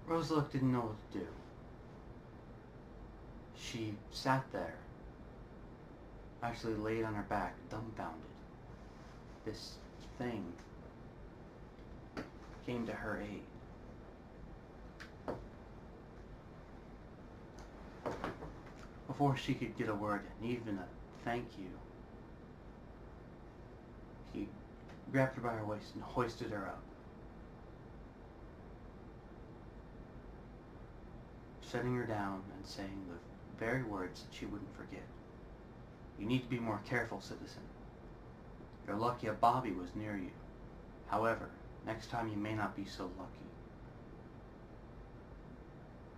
Roseluck didn't know what to do. She sat there, actually laid on her back, dumbfounded. This thing came to her aid. Before she could get a word in, even a thank you, he grabbed her by her waist and hoisted her up, setting her down and saying the very words that she wouldn't forget. "You need to be more careful, citizen. You're lucky a Bobby was near you. However, next time you may not be so lucky.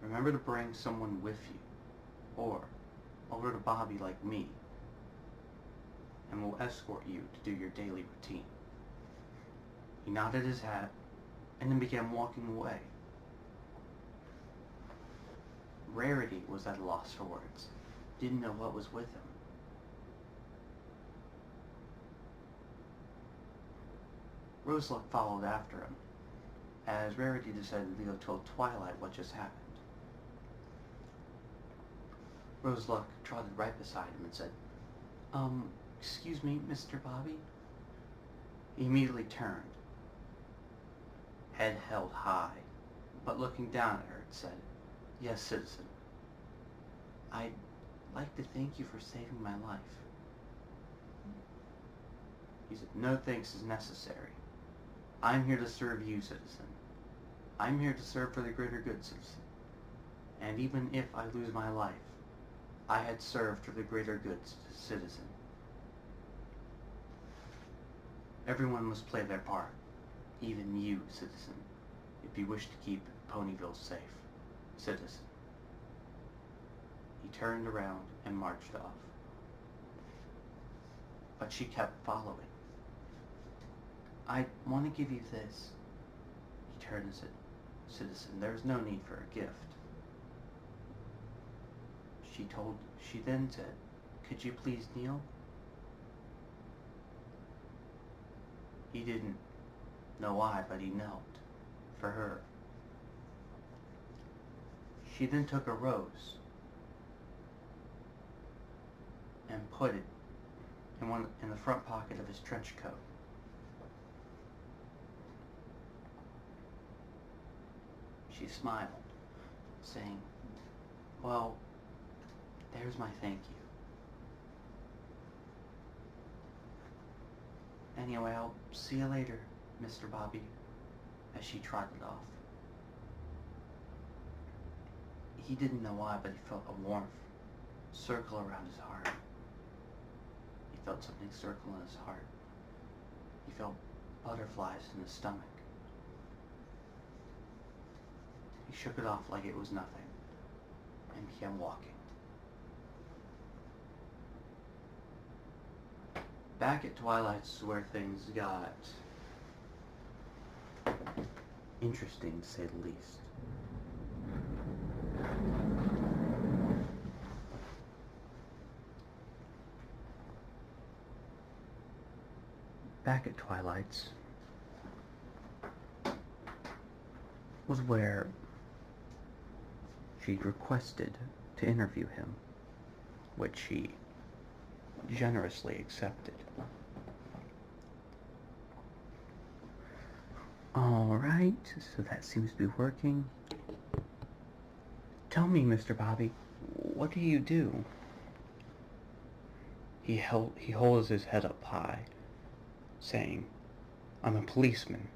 Remember to bring someone with you, or over to Bobby like me, and we'll escort you to do your daily routine." He nodded his hat and then began walking away. Rarity was at a loss for words, didn't know what was with him. Roseluck followed after him, as Rarity decided to go tell Twilight what just happened. Roseluck trotted right beside him and said, Excuse me, Mr. Bobby?" He immediately turned, head held high, but looking down at her, and said, "Yes, citizen. I'd like to thank you for saving my life." He said, "No thanks is necessary. I'm here to serve you, citizen. I'm here to serve for the greater good, citizen. And even if I lose my life, I had served for the greater good, citizen. Everyone must play their part, even you, citizen, if you wish to keep Ponyville safe, citizen." He turned around and marched off. But she kept following. "I want to give you this." He turned and said, "Citizen, there is no need for a gift." She then said, "Could you please kneel?" He didn't know why, but he knelt for her. She then took a rose and put it in the front pocket of his trench coat. She smiled, saying, "Well, there's my thank you. Anyway, I'll see you later, Mr. Bobby," as she trotted off. He didn't know why, but he felt a warmth circle around his heart. He felt something circle in his heart. He felt butterflies in his stomach. He shook it off like it was nothing and began walking. Back at Twilight's, where things got interesting, to say the least. Back at Twilight's was where she requested to interview him, which he generously accepted. Alright, so that seems to be working. "Tell me, Mr. Bobby, what do you do?" He holds his head up high, saying, "I'm a policeman."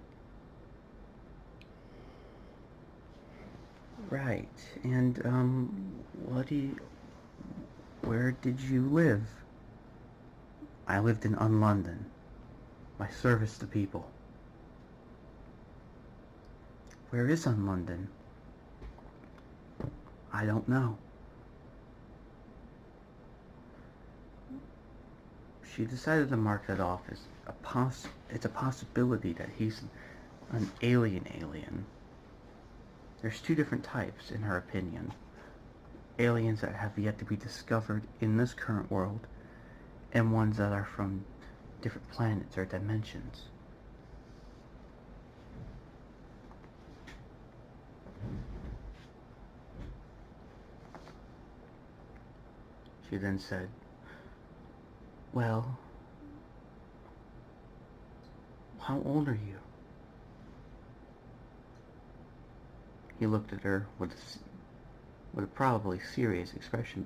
"Right, and, where did you live?" "I lived in UnLondon. My service to people." "Where is UnLondon?" "I don't know." She decided to mark that off as it's a possibility that he's an alien. There's two different types, in her opinion. Aliens that have yet to be discovered in this current world, and ones that are from different planets or dimensions. She then said, "Well, how old are you?" He looked at her with a probably serious expression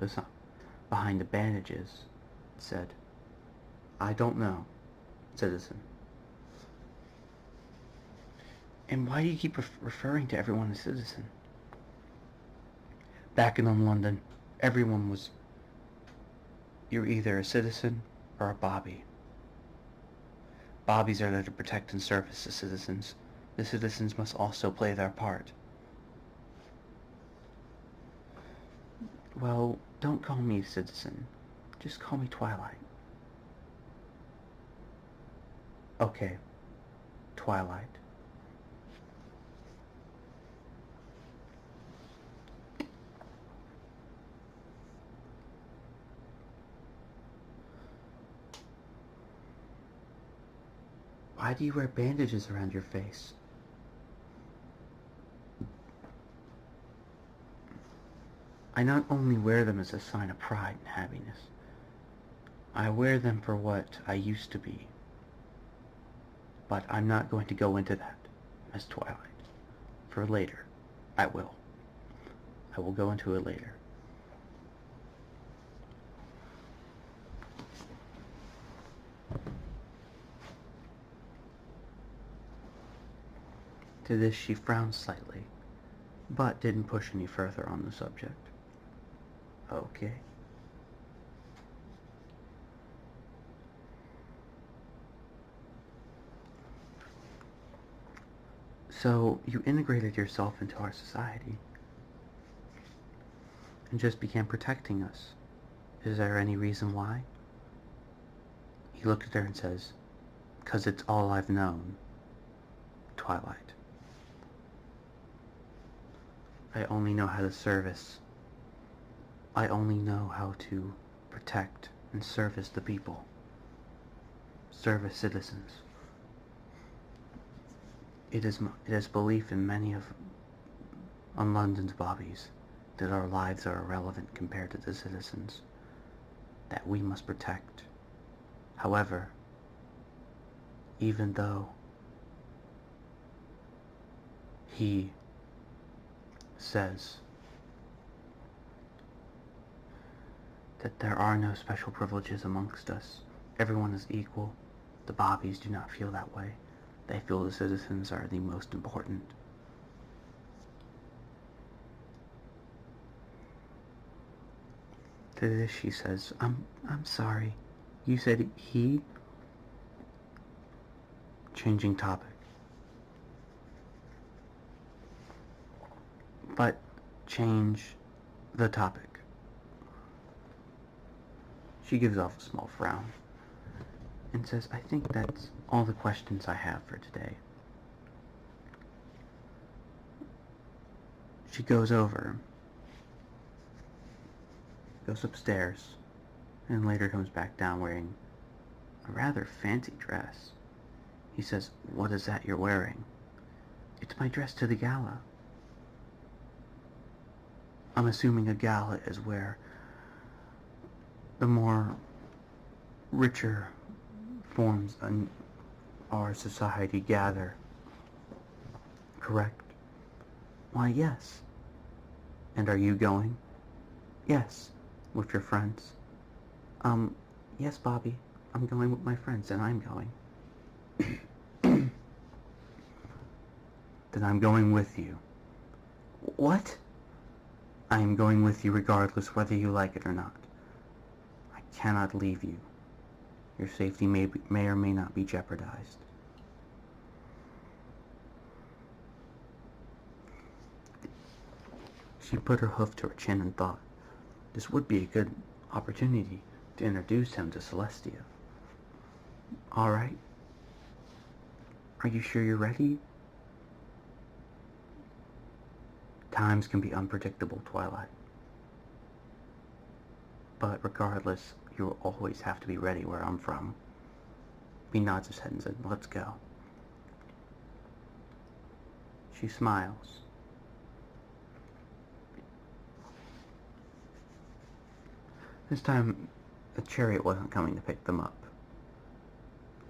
behind the bandages, and said, "I don't know, citizen." "And why do you keep referring to everyone as citizen?" "Back in UnLondon, everyone was... You're either a citizen or a bobby. Bobbies are there to protect and service the citizens. The citizens must also play their part." "Well, don't call me citizen. Just call me Twilight." "Okay, Twilight." "Why do you wear bandages around your face?" "I not only wear them as a sign of pride and happiness. I wear them for what I used to be. But I'm not going to go into that, Miss Twilight. For later, I will. I will go into it later." To this she frowned slightly, but didn't push any further on the subject. "Okay." "So you integrated yourself into our society and just began protecting us. Is there any reason why?" He looked at her and says, "'Cause it's all I've known, Twilight. I only know how to service. I only know how to protect and service the people. Service citizens. It is belief in many of UnLondon's bobbies that our lives are irrelevant compared to the citizens that we must protect. However, even though he says that there are no special privileges amongst us, everyone is equal, the bobbies do not feel that way. They feel the citizens are the most important." To this she says, I'm sorry. You said he?" Changing topic. "But change the topic." She gives off a small frown and says, "I think that's all the questions I have for today." She goes upstairs, and later comes back down wearing a rather fancy dress. He says, "What is that you're wearing?" "It's my dress to the gala." I'm assuming a gala is where the more richer forms in our society gather. Correct? "Why, yes." "And are you going?" "Yes." "With your friends?" Yes, Bobby. I'm going with my friends, and I'm going." "Then I'm going with you." "What?" "I am going with you regardless whether you like it or not. I cannot leave you. Your safety may or may not be jeopardized." She put her hoof to her chin and thought, this would be a good opportunity to introduce him to Celestia. "All right. Are you sure you're ready?" "Times can be unpredictable, Twilight. But regardless, you will always have to be ready where I'm from." He nods his head and said, "Let's go." She smiles. This time, a chariot wasn't coming to pick them up.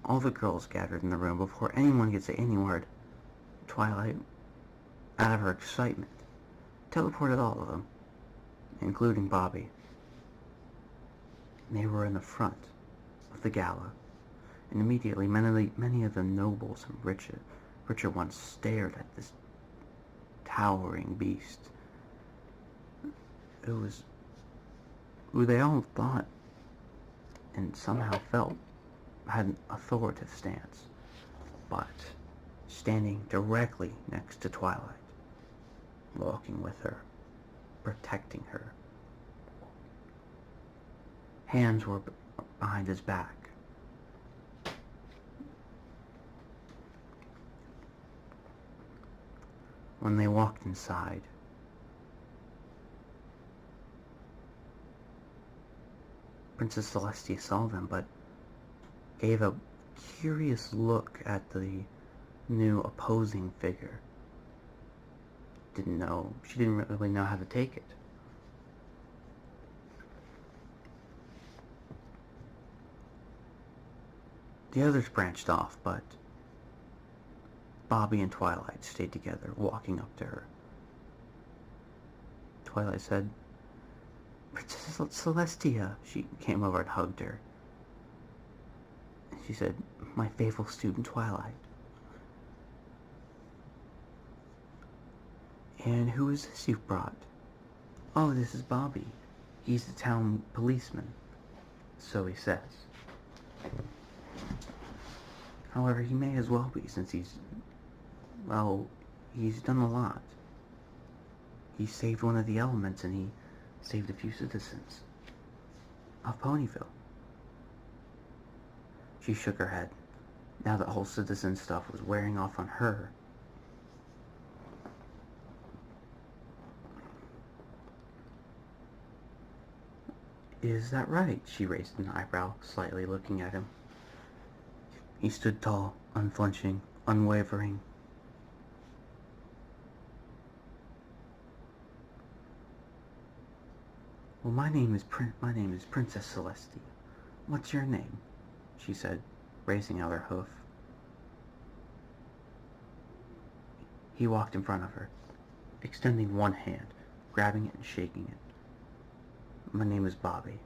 All the girls gathered in the room before anyone could say any word. Twilight, out of her excitement, teleported all of them, including Bobby. They were in the front of the gala, and immediately many of the nobles and richer ones stared at this towering beast. It was who they all thought and somehow felt had an authoritative stance, but standing directly next to Twilight, walking with her, protecting her. Hands were behind his back. When they walked inside, Princess Celestia saw them, but gave a curious look at the new opposing figure. She didn't really know how to take it. The others branched off, but Bobby and Twilight stayed together, walking up to her. Twilight said, "Princess Celestia." She came over and hugged her. She said, "My faithful student, Twilight." "And who is this you've brought?" "Oh, this is Bobby. He's the town policeman." So he says. However, he may as well be, since he's done a lot. He saved one of the elements, and he saved a few citizens of Ponyville. She shook her head. Now the whole citizen stuff was wearing off on her. "Is that right?" She raised an eyebrow, slightly looking at him. He stood tall, unflinching, unwavering. "Well, my name is Princess Celestia. What's your name?" she said, raising out her hoof. He walked in front of her, extending one hand, grabbing it and shaking it. "My name is Bobby.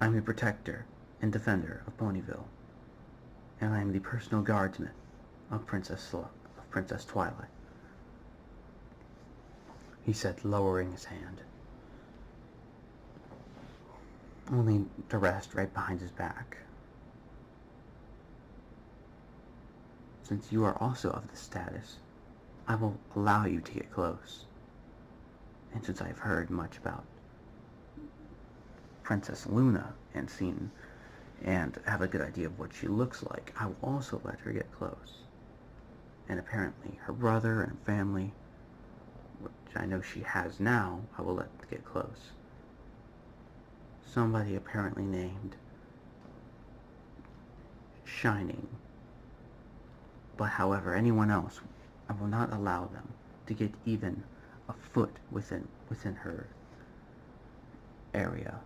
I'm the protector and defender of Ponyville, and I am the personal guardsman of Princess Twilight," he said, lowering his hand, only to rest right behind his back. "Since you are also of this status, I will allow you to get close. And since I've heard much about Princess Luna and have a good idea of what she looks like, I will also let her get close. And apparently her brother and family, which I know she has now, I will let get close. Somebody apparently named Shining. But however, anyone else, I will not allow them to get even a foot within her area."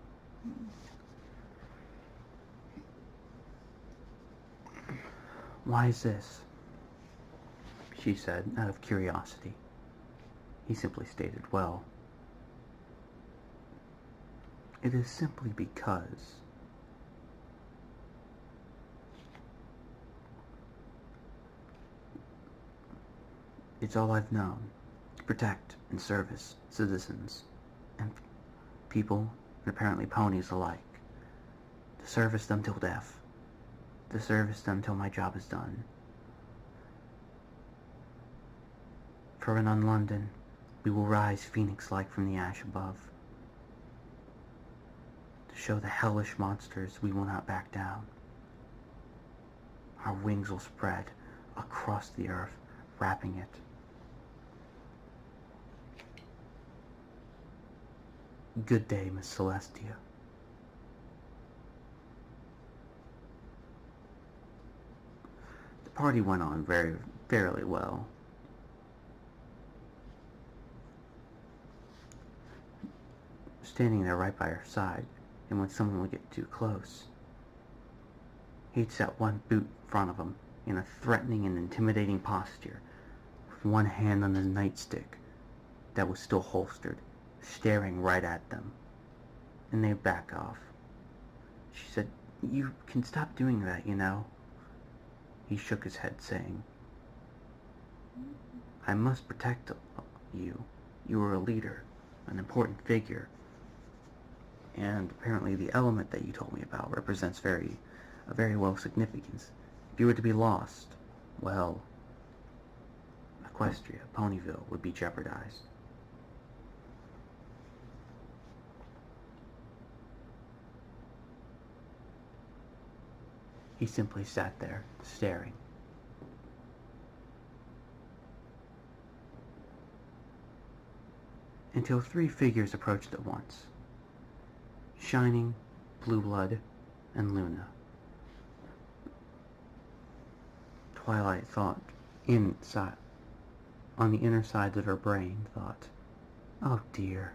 "Why is this?" she said, out of curiosity. He simply stated, "Well, it is simply because it's all I've known, to protect and service citizens and people, and apparently ponies alike, to service them till death, to service them till my job is done. For in UnLondon, we will rise phoenix-like from the ash above, to show the hellish monsters we will not back down. Our wings will spread across the earth, wrapping it. Good day, Miss Celestia." The party went on fairly well. standing there right by her side, and when someone would get too close, he'd set one boot in front of him in a threatening and intimidating posture, with one hand on his nightstick that was still holstered, staring right at them, and they'd back off. She said, "You can stop doing that, you know." He shook his head, saying, "I must protect you. You are a leader, an important figure, and apparently the element that you told me about represents a very low significance. If you were to be lost, well, Equestria, Ponyville would be jeopardized." He simply sat there, staring. Until three figures approached at once. Shining, Blue Blood, and Luna. Twilight thought, on the inner sides of her brain, thought, "Oh dear,